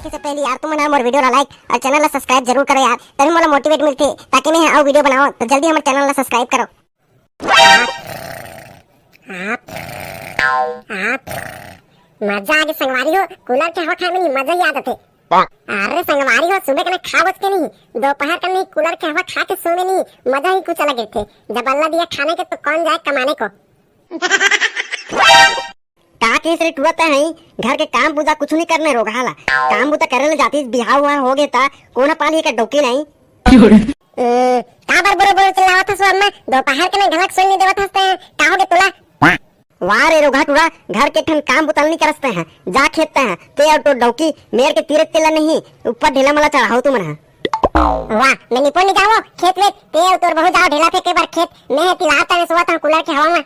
देखे से पहले यार तुम ना मोर वीडियो ला लाइक और चैनल ला सब्सक्राइब जरूर करो यार, तभी मोला मोटिवेट मिलथे ताकि मैं और वीडियो बनाओ। तो जल्दी हमारे चैनल ला सब्सक्राइब करो। आप मजा आगे संगवारी हो, कूलर के हवा खाए में मजा ही आता थे। अरे संगवारी हो, सुबह का खा बच के नहीं, दोपहर का नहीं, कूलर के हवा खा के सोने नहीं, मजा ही कुछ अलग थे। जब अल्लाह दिया खाने के तो कौन जाए कमाने को। का केसरे टूरता है, घर के काम बुदा कुछ नहीं करने रोग हाला, काम बुदा करे ले जाती बिहाव हुआ हो गया था, कोना पाली का डोकी नहीं का बार बरोबर चलावत हस अम्मा, दोपहर के में ढलक सोने नहीं देवत हसते हैं, का हो गया तुला। वाह रे रोगा टूरा, घर के ठन काम बुतल नहीं करते हैं, जा खेतते हैं ते और तो डोकी मेर के तीरत तेला नहीं ऊपर ढेला मला चढ़ाओ तुम ना। वाह मैं निपुण नहीं जाओ खेत में ते और तोर बहुत जाओ ढेला फेंके बार खेत में तिलाता ने सोता कूलर के हवा में।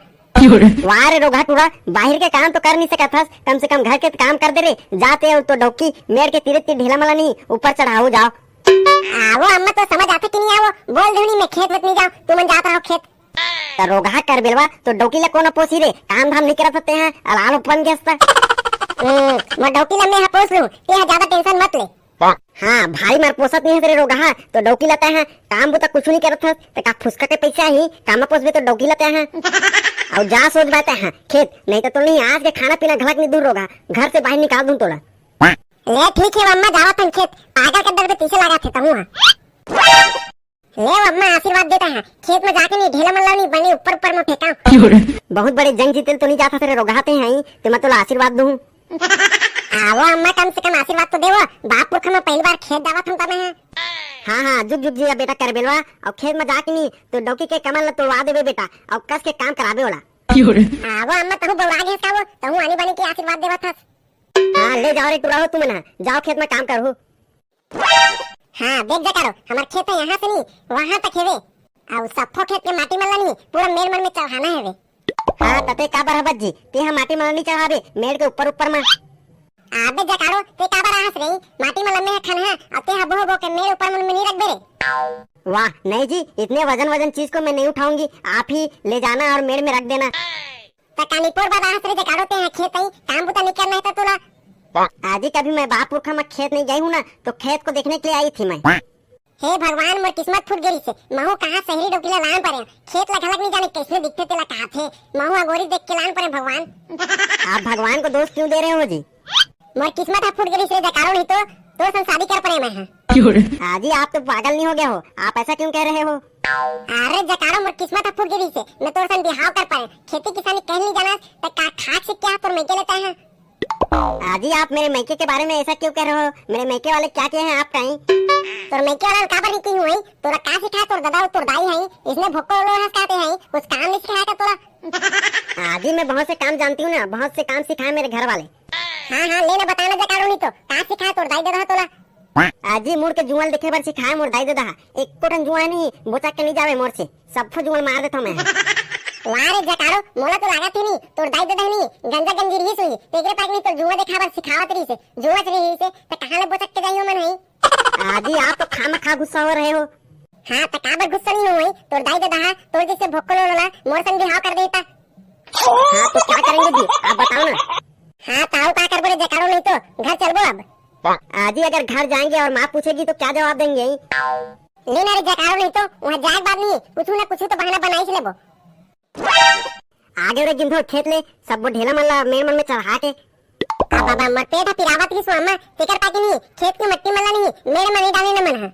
वाह रे रोगा टूरा, बाहर के काम तो कर नहीं सकत हस, कम से कम घर के काम कर दे रे, जाते और तो डोकी मेर के तीरत ढेला मला नहीं ऊपर चढ़ाओ जाओ। आवो अम्मा तो समझ आता कि नहीं, आवो बोल दूनी मैं खेत में नहीं जाऊं, तुम जाता हो खेत। रोगा कर बेलवा तो डोकीला कोना पोसी रे, काम धाम नहीं कर सकते हैं, अलाल अपन गेस्ता मैं डोकीला में पोस लूं, ते ज्यादा टेंशन मत ले। हां भाई मार पोसत नहीं है तेरे रोगा, तो डोकी लाता है काम बुता कुछ नहीं करत है, तो का फुसका के पैसा ही काम पोसबे तो डोकी लाता है और जा सोच बात है खेत, नहीं तो नहीं आज के खाना पीना घलक नहीं दूर रोगा, घर से बाहर निकाल दूं तोला। ले ठीक है अम्मा, जाओ तुम खेत, पागल के दर पे पीछे लगा थे तहु। ले अम्मा आशीर्वाद देता है, खेत में जाके नहीं ढेला मल्ला नहीं बने ऊपर ऊपर में फेंका। बहुत बड़े जंग जीते तो नहीं जाता तेरे रोगाते हैं, तो मैं तोला आशीर्वाद दूं। आवो अम्मा कम से कम आशीर्वाद तो देवो, बाप पुरख में पहली बार खेत जावत हम तने हैं। हां जुग जुग जिया बेटा कर बेलवा, और खेत में जाके नहीं तो डोकी के कमल ला तोड़वा देबे बेटा, और कस के काम कराबे वाला। आवो अम्मा तहु बौरा गेस कावो, तहु आनी बनी के आशीर्वाद देवत हस। हां ले जाओ रे टुरा हो तुम ना, जाओ खेत में काम करो। हाँ देख जा करो, हमार खेत है यहाँ से नहीं वहाँ तक है वे, और सफो खेत के माटी मल्ला नहीं पूरा मेर मन में चढ़ाना है वे। हाँ तते का बार बज्जी ते हम माटी मल्ला नहीं चढ़ावे, मेर के ऊपर ऊपर में आबे जा करो ते का बार हंस रही, माटी मल्ला में खन है और ते हबो हबो के मेरे ऊपर मन में नहीं रख दे रे। वाह नहीं जी, इतने वजन चीज को मैं नहीं उठाऊंगी, आप ही ले जाना और मेर में रख देना। तकानीपुर बाबा हंस रहे करो ते खेत ही काम बुता नहीं करना है तो तुला। आज ही कभी मैं बाप पुरखा में खेत नहीं गई हूँ ना, तो खेत को देखने के लिए आई थी मैं। हे भगवान मोर किस्मत फूट गई से, महू कहाँ शहरी डोकीला लान पड़े, खेत लगा नहीं जाने कैसे दिखते तेला कहा थे, महू अगोरी देख के लान पड़े भगवान। आप भगवान को दोष क्यों दे रहे हो जी, मोर किस्मत फूट गई से जकारो नहीं तो संग शादी कर पड़े मैं। आज ही आप तो पागल नहीं हो गया हो, आप ऐसा क्यों कह रहे हो। अरे जकारो मोर किस्मत फूट गई से, मैं तो संग बिहाव कर पाए, खेती किसानी कह नहीं जाना तो खाक से क्या तो मैं के लेता है। आज ही आप मेरे मैके के बारे में ऐसा क्यों कह रहे हो, मेरे मैके वाले क्या किए हैं आप कहीं। तो मैके वाला का पर की हुई, तोरा का सिखाया तोर दादा तोर दाई है, इसने भोको लो हंसते हैं, कुछ काम नहीं सिखाया था तोरा। आज ही मैं बहुत से काम जानती हूँ ना, बहुत से काम सिखाए मेरे घर वाले। हाँ लेना बताना जकारो नहीं तो का सिखाया तोर दाई दादा तोला। आज ही मुड़ के जुआल देखे बार सिखाया मोर दाई दादा, एक कोटन जुआ नहीं बोचा के नहीं जावे मोर से, सब जुआल मार देता मैं। वारे जकारो मोला तो लागत ही नहीं तोर दाई दादा नहीं गंजा गंजी रही सुई, तेरे पास नहीं तो जुआ दिखावर सिखावत रही से, जुआ रही से तो कहां ले बोचक के जाइयो मन है। आज ही आप तो खामा गुस्सा हो रहे हो। हां तो काबर गुस्सा नहीं होई, तोर दाई दादा तोर जैसे भोकलो वाला मोर संग बिहाव कर देता। हां तो क्या करेंगे जी आप बताओ ना। हां ताऊ का कर बोले जकारो नहीं तो घर चलबो अब। आज ही अगर घर जाएंगे और मां पूछेगी तो क्या जवाब देंगे। लेना रे जकारो नहीं तो वहां जाए बात नहीं, कुछ ना कुछ तो बहाना बनाई से लेबो। आगे रे गिंधो खेत ले सब ढेला मल्ला मेर मन में चढ़ा के बाबा मर पेटा पिरावत की सुअम्मा तेकर पाकी नहीं, खेत की मट्टी मल्ला नहीं मेरे मन ही डाले न मन है।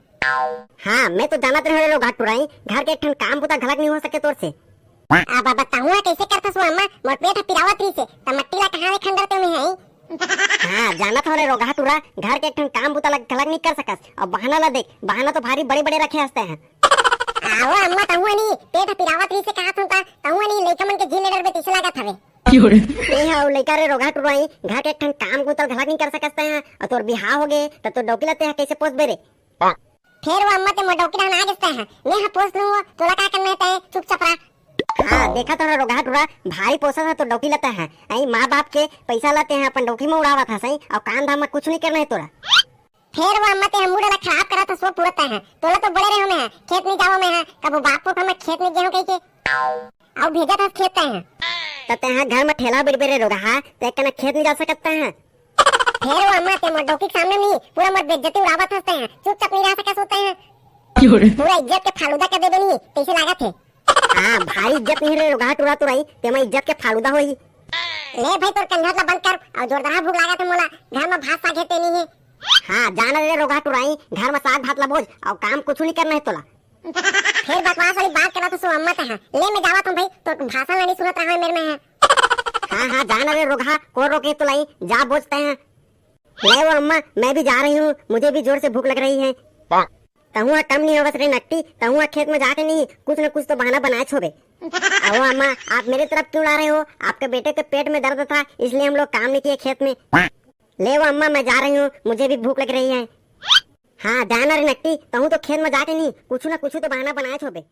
हां मैं तो जानत रहे लो घाट पुराई, घर के ठन काम बुता घलक नहीं हो सके तोर से। बाबा ताहुआ कैसे करता सुअम्मा, मर पेटा पिरावत रही से त मट्टी ला कहां रे खंडरते में है। हां जानत हो रे रोगा टूरा, घर के ठन काम बुता घलक नहीं कर सकस, और बहाना ला देख, बहाना तो भारी बड़े बड़े रखे हंसते हैं। आओ अम्मा तहुआ नहीं पेट पिरावत रही से कहा था, तहुआ नहीं लइका मन के झील डर पे तीसरा लागत हवे। नहीं हाउ लइका रे रोगा टुराई, घर के ठन काम को तो घलक नहीं कर सकते हैं, और तोर बिहाव हो गए तो डोकी लते है कैसे पोस बेरे। फिर वो अम्मा ते मोर डोकी ना गेस्ता है, मैं हा पोस लूंगा तोला का करना है चुपचाप रह। हां देखा तो रोगा टुरा भारी पोसा था तो डोकी लता है, आई मां बाप के पैसा लाते हैं अपन डोकी में उड़ावा था सही, और काम धाम में कुछ नहीं करना है तोरा। फिर वो अम्मा ते हम मूड ला खराब करा था सो पूरता है, तोला तो बड़े रहो मैं खेत नहीं जाओ मैं है, कब बाप को हम खेत नहीं गेहूं कह के और भेजा था खेत है तते हैं घर में ठेला बिरबिरे रोगा, ते कना खेत नहीं जा सकता है। फिर वो अम्मा ते डौकी के सामने नहीं पूरा मत बेइज्जती उड़ावत हंसते हैं, चुपचाप नहीं रह सका सोते हैं, पूरा इज्जत के फालूदा कर दे बनी कैसे लागत है। हां भारी इज्जत नहीं रे रोगा टुरा तुराई ते मैं इज्जत के फालूदा होई। ले भाई तोर कंधला बंद कर और जोरदार भूख लागत है मोला, घर में भात साग हेते नहीं है। हां जान रे रोगा टुराई घर में साग भात ला बोझ और काम कुछ नहीं करना है तोला। फिर बकवास वाली बात करना तो सो अम्मा ता ले मैं जावा तुम भाई तो भाषण नहीं सुनत रहा है मेरे में है। हां जान रे रोगा को रोके तो लाई जा बोझते हैं। ले वो अम्मा मैं भी जा रही हूँ, मुझे भी जोर से भूख लग रही है। तहुआ कम नहीं होगा रे नट्टी, तहुआ खेत में जाके नहीं कुछ न कुछ तो बहाना बनाए छोबे। आओ अम्मा आप मेरी तरफ क्यों ला रहे हो, आपके बेटे के पेट में दर्द था इसलिए हम लोग काम नहीं किए खेत में। ले वो अम्मा मैं जा रही हूँ, मुझे भी भूख लग रही है। हाँ जाना रे नट्टी, तहु तो खेत में जाके नहीं कुछ न कुछ तो बहाना बनाए छोबे।